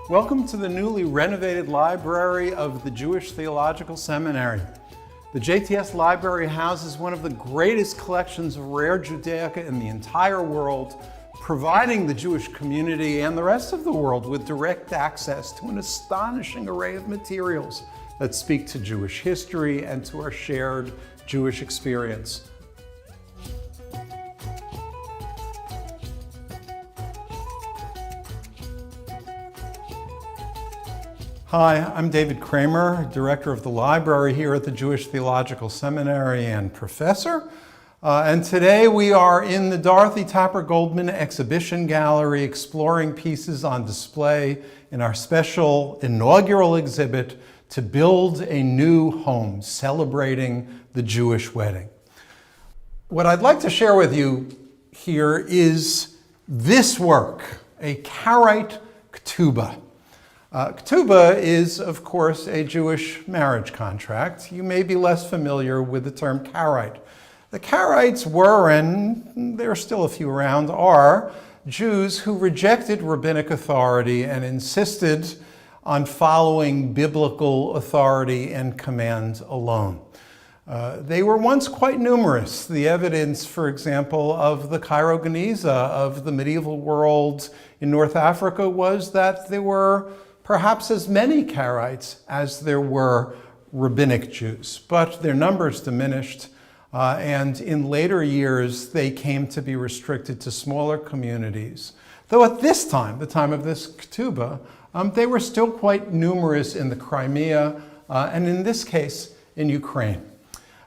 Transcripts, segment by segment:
Welcome to the newly renovated library of the Jewish Theological Seminary. The JTS library houses one of the greatest collections of rare Judaica in the entire world, providing the Jewish community and the rest of the world with direct access to an astonishing array of materials that speak to Jewish history and to our shared Jewish experience. Hi, I'm David Kramer, Director of the Library here at the Jewish Theological Seminary and professor. And today we are in the Dorothy Tapper Goldman Exhibition Gallery exploring pieces on display in our special inaugural exhibit to build a new home, celebrating the Jewish wedding. What I'd like to share with you here is this work, a Karaïte Kétouba. Kétouba is, of course, a Jewish marriage contract. You may be less familiar with the term Karaïte. The Karaites were, and there are still a few around, are Jews who rejected rabbinic authority and insisted on following biblical authority and command alone. They were once quite numerous. The evidence, for example, of the Cairo Geniza of the medieval world in North Africa was that there were perhaps as many Karaites as there were rabbinic Jews, but their numbers diminished, and in later years they came to be restricted to smaller communities. Though at this time, the time of this Kétouba, they were still quite numerous in the Crimea, and in this case, in Ukraine.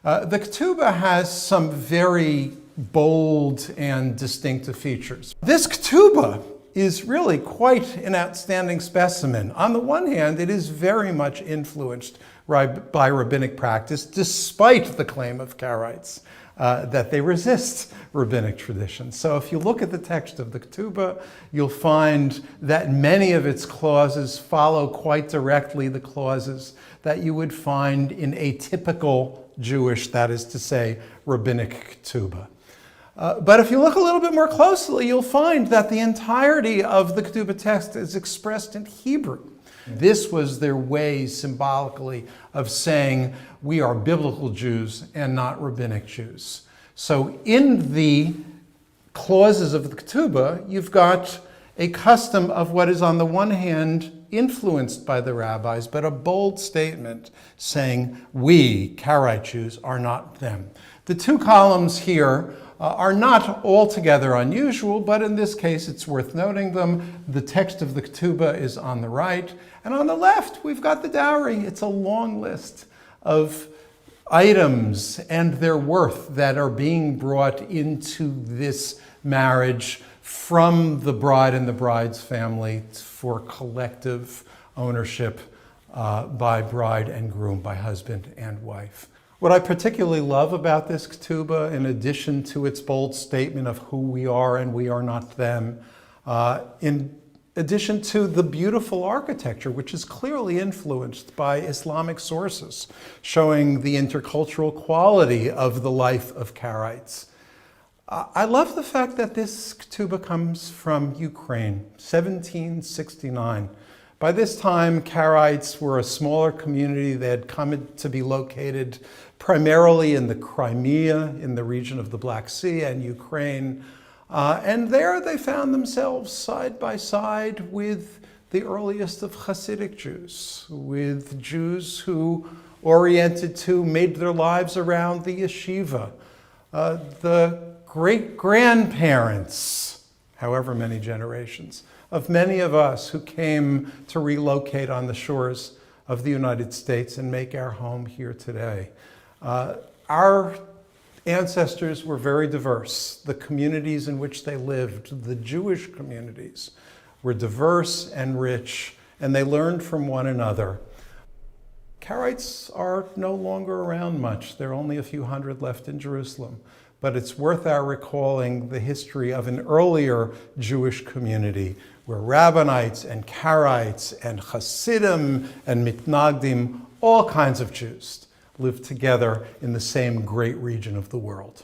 The Kétouba has some very bold and distinctive features. This Kétouba is really quite an outstanding specimen. On the one hand, it is very much influenced by rabbinic practice, despite the claim of Karaites that they resist rabbinic tradition. So if you look at the text of the Kétouba, you'll find that many of its clauses follow quite directly the clauses that you would find in a typical Jewish, that is to say, rabbinic Kétouba. But if you look a little bit more closely, you'll find that the entirety of the Kétouba text is expressed in Hebrew. This was their way symbolically of saying we are biblical Jews and not rabbinic Jews. So in the clauses of the Kétouba, you've got a custom of what is on the one hand influenced by the rabbis, but a bold statement saying we, Karaite Jews, are not them. The two columns here are not altogether unusual, but in this case it's worth noting them. The text of the Kétouba is on the right, and on the left we've got the dowry. It's a long list of items and their worth that are being brought into this marriage from the bride and the bride's family for collective ownership by bride and groom, by husband and wife. What I particularly love about this Kétouba, in addition to its bold statement of who we are and we are not them, in addition to the beautiful architecture, which is clearly influenced by Islamic sources, showing the intercultural quality of the life of Karaites. I love the fact that this Kétouba comes from Ukraine, 1769. By this time, Karaites were a smaller community. They had come to be located primarily in the Crimea, in the region of the Black Sea and Ukraine. And there they found themselves side by side with the earliest of Hasidic Jews, with Jews who made their lives around the yeshiva, the great-grandparents, however many generations, of many of us who came to relocate on the shores of the United States and make our home here today. Our ancestors were very diverse. The communities in which they lived, the Jewish communities, were diverse and rich, and they learned from one another. Karaites are no longer around much. There are only a few hundred left in Jerusalem. But it's worth our recalling the history of an earlier Jewish community where Rabbinites and Karaites and Hasidim and Mitnagdim, all kinds of Jews, lived together in the same great region of the world.